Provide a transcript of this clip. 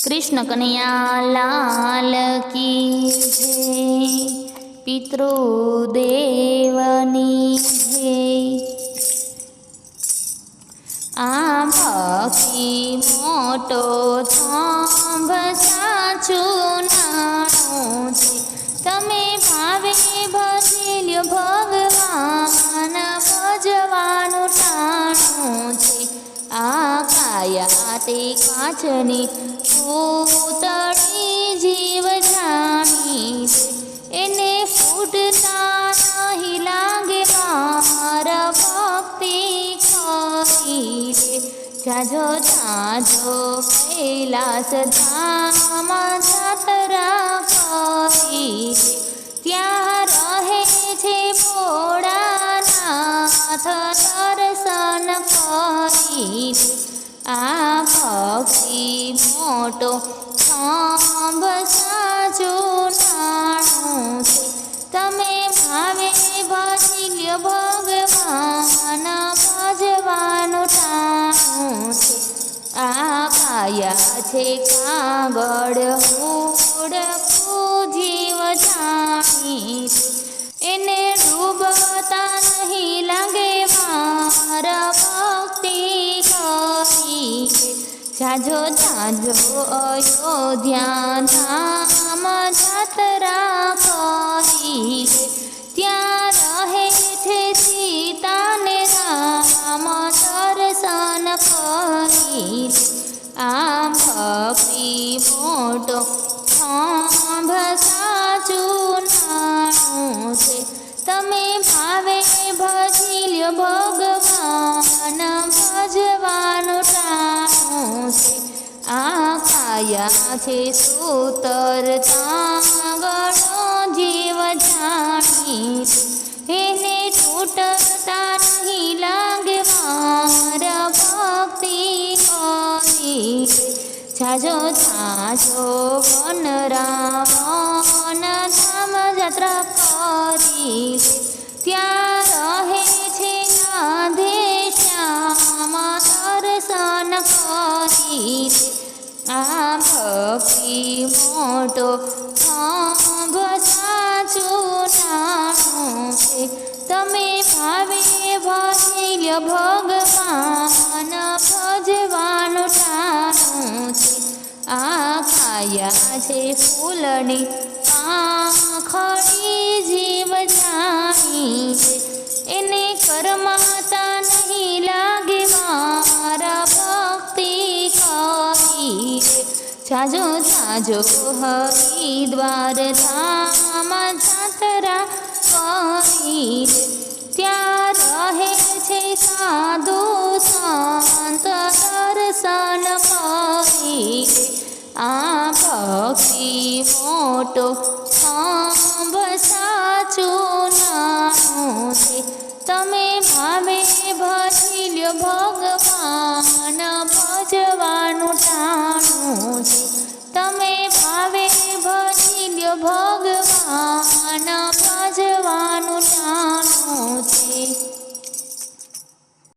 कृष्ण कन्हैया लाल की जय। पितृदेवनी जय। आ भक्ति मोटो थंभ साचू नाणुं छे। तमे भावे भजेल्यो भगवान भजवानुं टाणुं छे। आ काया ते काचनी पूतળી जीव जाणी एने फूटता नहीं लागे मारा भक्ति खरी रे। जाजो जाजो कैलास धाम जात्रा करी रे। ત્યાં રહે છે ભોળાનાથ દર્શન કરી રે। આ ભક્તિ મોટો થંભ સાચો નાણું છે। તમે ભાવે ભજી ભગવાન ભજવાનું ટાણું છે। આ કાયા છે કાગળ હુડકું જીવ જાણી એને ડૂબતા નહીં લાગે મારા ભક્તિ કરી રે। જાજો જાજો અયોધ્યા ધામ જાત્રા કરી રે। ત્યાં રહે છે સીતાને રામ દર્શન કરી રે। આ ભક્તિ મોટો થંભ સાચું નાણું છે। તમે ભાવે ભજી ભગવાન ભજવાનું ટાણું છે। આ કાયા છે સૂતર તાંગણો જીવ જાણી એને તૂટતા નહીં લાગે મારા ભક્તિ કરી રે। જાજો જાજો વન રાવણ ધામ જાત્રા કરી રે। ત્યાં રહે છે રાધે શ્યામ દર્શન કરી રે। આ ભક્તિ મોટો થંભ સાચું નાણું છે। તમે ભાવે ભજેલ્યો ભગવાન ભજવાનું ટાણું છે। આ કાયા છે ફૂલની પાંખડી જીવ જાણી એને કરમાતા નહીં લાગે મારા ભક્તિ કરી રે। જાજો જાજો હરિદ્વાર ધામ જાત્રા કરી રે। ત્યાં રહે છે સાધુ સંત દર્શન કરી રે। આ ભક્તિ મોટો